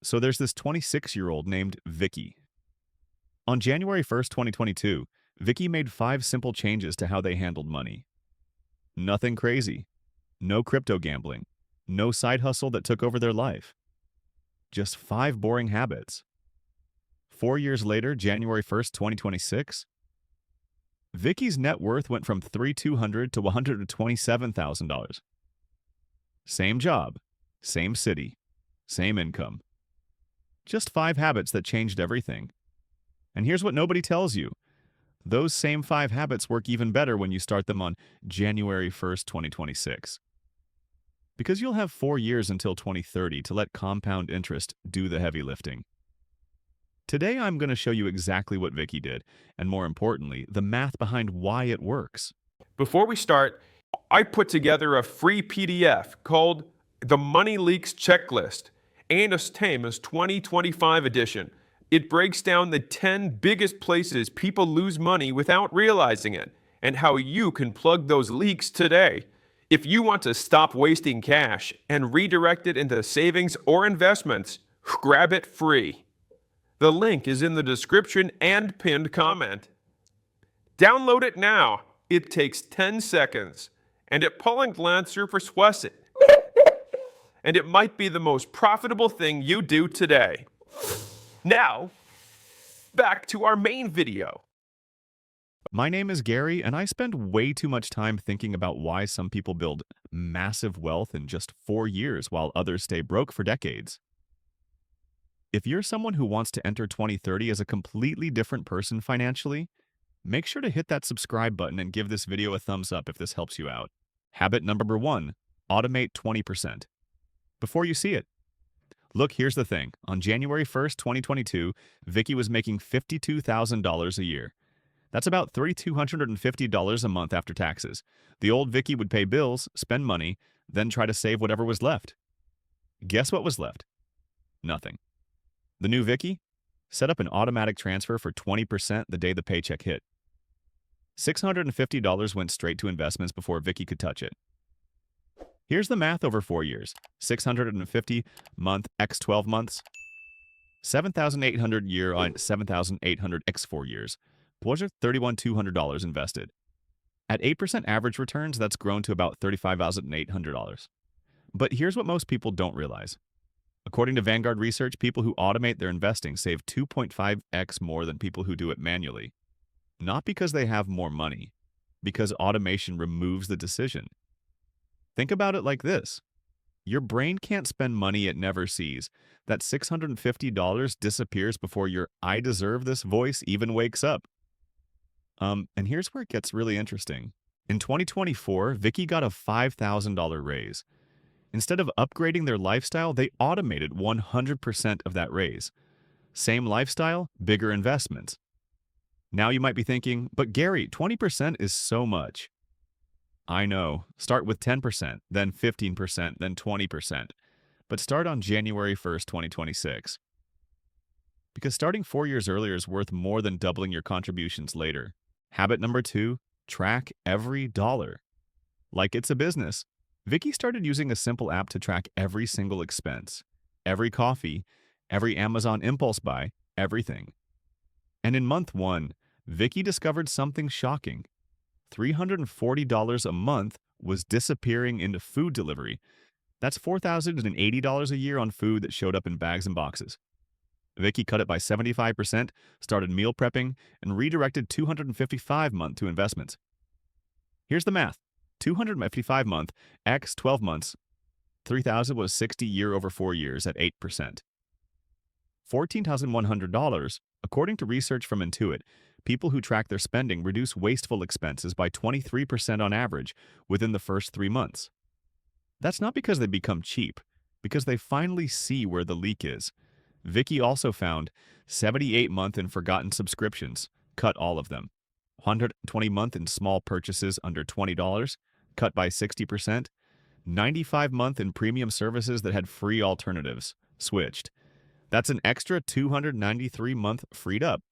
So there's this 26-year-old named Vicky. On January 1st, 2022, Vicky made 5 simple changes to how they handled money. Nothing crazy. No crypto gambling. No side hustle that took over their life. Just 5 boring habits. 4 years later, January 1st, 2026, Vicky's net worth went from $3,200 to $127,000. Same job, same city, same income. Just 5 habits that changed everything. And here's what nobody tells you. Those same 5 habits work even better when you start them on January 1st, 2026. Because you'll have 4 years until 2030 to let compound interest do the heavy lifting. Today, I'm going to show you exactly what Vicky did, and more importantly, the math behind why it works. Before we start, I put together a free PDF called The Money Leaks Checklist, 𝙁𝙍𝙀𝙀 2025 edition. It breaks down the 10 biggest places people lose money without realizing it, and how you can plug those leaks today. If you want to stop wasting cash and redirect it into savings or investments, grab it free. The link is in the description and pinned comment. Download it now. It takes 10 seconds, and at pulling glancer persuasive. And it might be the most profitable thing you do today. Now, back to our main video. My name is Gary, and I spend way too much time thinking about why some people build massive wealth in just 4 years while others stay broke for decades. If you're someone who wants to enter 2030 as a completely different person financially, make sure to hit that subscribe button and give this video a thumbs up if this helps you out. Habit number 1, automate 20%. Before you see it. Look, here's the thing. On January 1st, 2022, Vicky was making $52,000 a year. That's about $3,250 a month after taxes. The old Vicky would pay bills, spend money, then try to save whatever was left. Guess what was left? Nothing. The new Vicky? Set up an automatic transfer for 20% the day the paycheck hit. $650 went straight to investments before Vicky could touch it. Here's the math over 4 years. $650 month x 12 months. $7,800 year on $7,800 x 4 years. Was it $31,200 invested? At 8% average returns, that's grown to about $35,800. But here's what most people don't realize. According to Vanguard research, people who automate their investing save 2.5x more than people who do it manually. Not because they have more money, because automation removes the decision. Think about it like this. Your brain can't spend money it never sees. That $650 disappears before your "I deserve this" voice even wakes up. And here's where it gets really interesting. In 2024, Vicky got a $5,000 raise. Instead of upgrading their lifestyle, they automated 100% of that raise. Same lifestyle, bigger investments. Now you might be thinking, but Gary, 20% is so much. I know. Start with 10%, then 15%, then 20%. But start on January 1st, 2026. Because starting 4 years earlier is worth more than doubling your contributions later. Habit number 2, track every dollar. Like it's a business. Vicky started using a simple app to track every single expense, every coffee, every Amazon impulse buy, everything. And in month 1, Vicky discovered something shocking. $340 a month was disappearing into food delivery. That's $4,080 a year on food that showed up in bags and boxes. Vicky cut it by 75%, started meal prepping, and redirected $255 a month to investments. Here's the math. $255 a month x 12 months, $3,000 was $60 year over 4 years at 8%. $14,100, according to research from Intuit, people who track their spending reduce wasteful expenses by 23% on average within the first 3 months. That's not because they become cheap, because they finally see where the leak is. Vicky also found 78 month in forgotten subscriptions, cut all of them. 120 month in small purchases under $20, cut by 60%. 95 month in premium services that had free alternatives, switched. That's an extra 293 month freed up.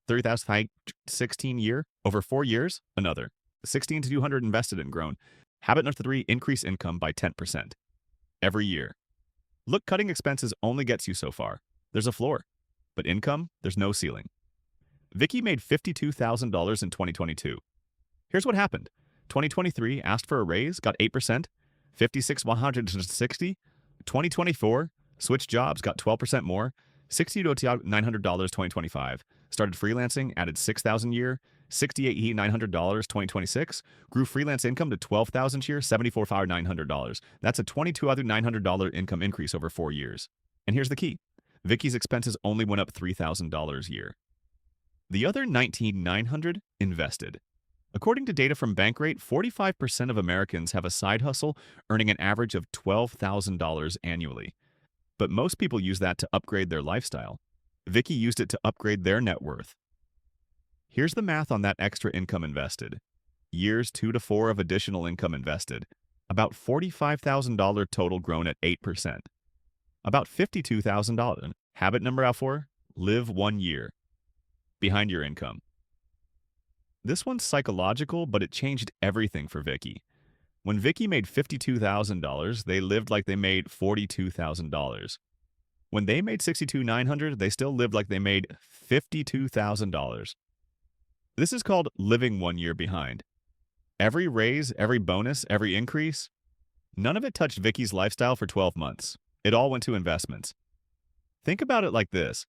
3,016 year, over 4 years, another. 16 to 200 invested and grown. Habit number 3, increase income by 10% every year. Look, cutting expenses only gets you so far. There's a floor. But income, there's no ceiling. Vicky made $52,000 in 2022. Here's what happened. 2023 asked for a raise, got 8%, 56,160. 2024 switched jobs, got 12% more, $60,900 2025. Started freelancing, added $6,000 a year, $68,900 2026. Grew freelance income to $12,000 a year, $74,900. That's a $22,900 income increase over 4 years. And here's the key. Vicky's expenses only went up $3,000 a year. The other $19,900 invested. According to data from Bankrate, 45% of Americans have a side hustle earning an average of $12,000 annually. But most people use that to upgrade their lifestyle. Vicky used it to upgrade their net worth. Here's the math on that extra income invested. Years 2 to 4 of additional income invested. About $45,000 total, grown at 8%. About $52,000. Habit number 4, live 1 year behind your income. This one's psychological, but it changed everything for Vicky. When Vicky made $52,000, they lived like they made $42,000. When they made $62,900, they still lived like they made $52,000. This is called living 1 year behind. Every raise, every bonus, every increase, none of it touched Vicky's lifestyle for 12 months. It all went to investments. Think about it like this.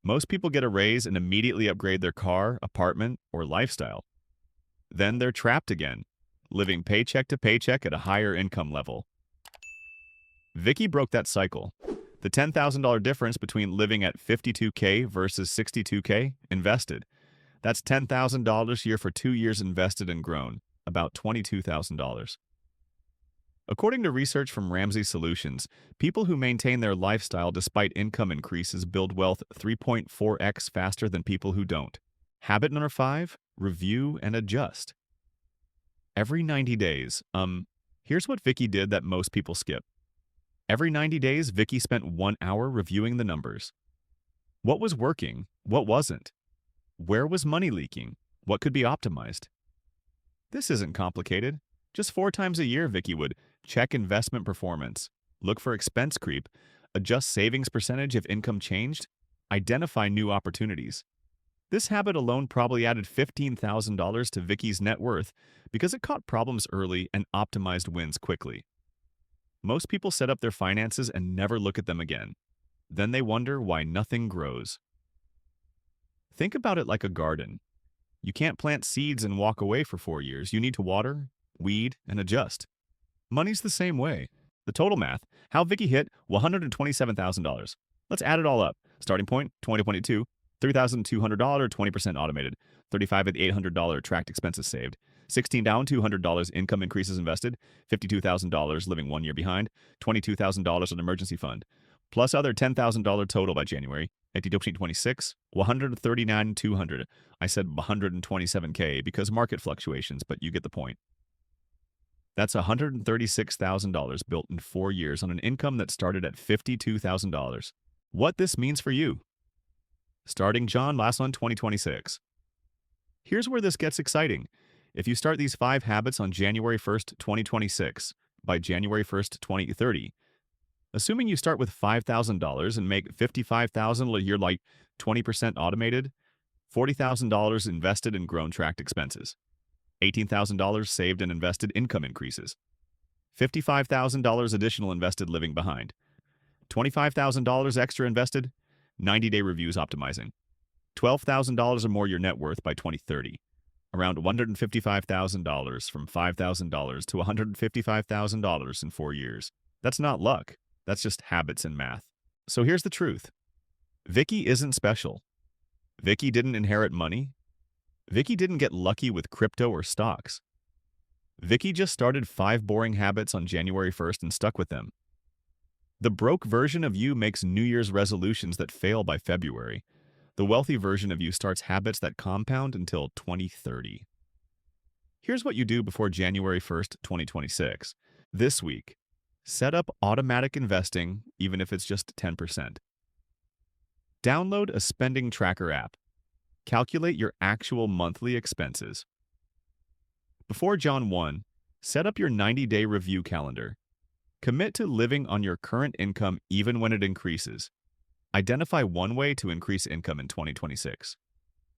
Most people get a raise and immediately upgrade their car, apartment, or lifestyle. Then they're trapped again, living paycheck to paycheck at a higher income level. Vicky broke that cycle. The $10,000 difference between living at $52K versus $62K invested. That's $10,000 a year for 2 years invested and grown, about $22,000. According to research from Ramsey Solutions, people who maintain their lifestyle despite income increases build wealth 3.4x faster than people who don't. Habit number 5, review and adjust. Every 90 days, here's what Vicky did that most people skip. Every 90 days, Vicky spent 1 hour reviewing the numbers. What was working? What wasn't? Where was money leaking? What could be optimized? This isn't complicated. Just 4 times a year, Vicky would check investment performance, look for expense creep, adjust savings percentage if income changed, identify new opportunities. This habit alone probably added $15,000 to Vicky's net worth because it caught problems early and optimized wins quickly. Most people set up their finances and never look at them again. Then they wonder why nothing grows. Think about it like a garden. You can't plant seeds and walk away for 4 years. You need to water, weed, and adjust. Money's the same way. The total math, how Vicky hit $127,000. Let's add it all up. Starting point, 2022, $3,200, 20% automated. $35,800 tracked expenses saved. 16 down, $200 income increases invested. $52,000 living 1 year behind. $22,000 on emergency fund. Plus other $10,000 total by January. 2026, $139,200. I said $127K because market fluctuations, but you get the point. That's $136,000 built in 4 years on an income that started at $52,000. What this means for you. Starting John last on 2026. Here's where this gets exciting. If you start these 5 habits on January 1st, 2026, by January 1st, 2030, assuming you start with $5,000 and make $55,000 a year, like 20% automated, $40,000 invested in grown tracked expenses, $18,000 saved and invested income increases, $55,000 additional invested living behind, $25,000 extra invested, 90-day reviews optimizing, $12,000 or more your net worth by 2030, around $155,000 from $5,000 to $155,000 in 4 years. That's not luck. That's just habits and math. So here's the truth. Vicky isn't special. Vicky didn't inherit money. Vicky didn't get lucky with crypto or stocks. Vicky just started 5 boring habits on January 1st and stuck with them. The broke version of you makes New Year's resolutions that fail by February. The wealthy version of you starts habits that compound until 2030. Here's what you do before January 1st, 2026. This week, set up automatic investing, even if it's just 10%. Download a spending tracker app. Calculate your actual monthly expenses. Before John 1, set up your 90-day review calendar. Commit to living on your current income even when it increases. Identify one way to increase income in 2026.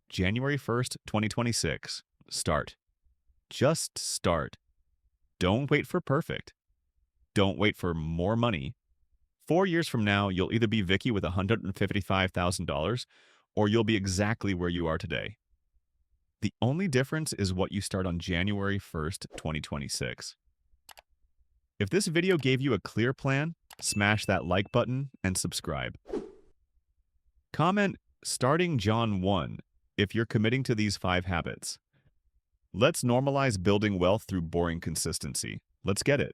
January 1st, 2026. Start. Just start. Don't wait for perfect. Don't wait for more money. 4 years from now, you'll either be Vicky with $155,000 or you'll be exactly where you are today. The only difference is what you start on January 1st, 2026. If this video gave you a clear plan, smash that like button and subscribe. Comment starting John 1 if you're committing to these 5 habits. Let's normalize building wealth through boring consistency. Let's get it.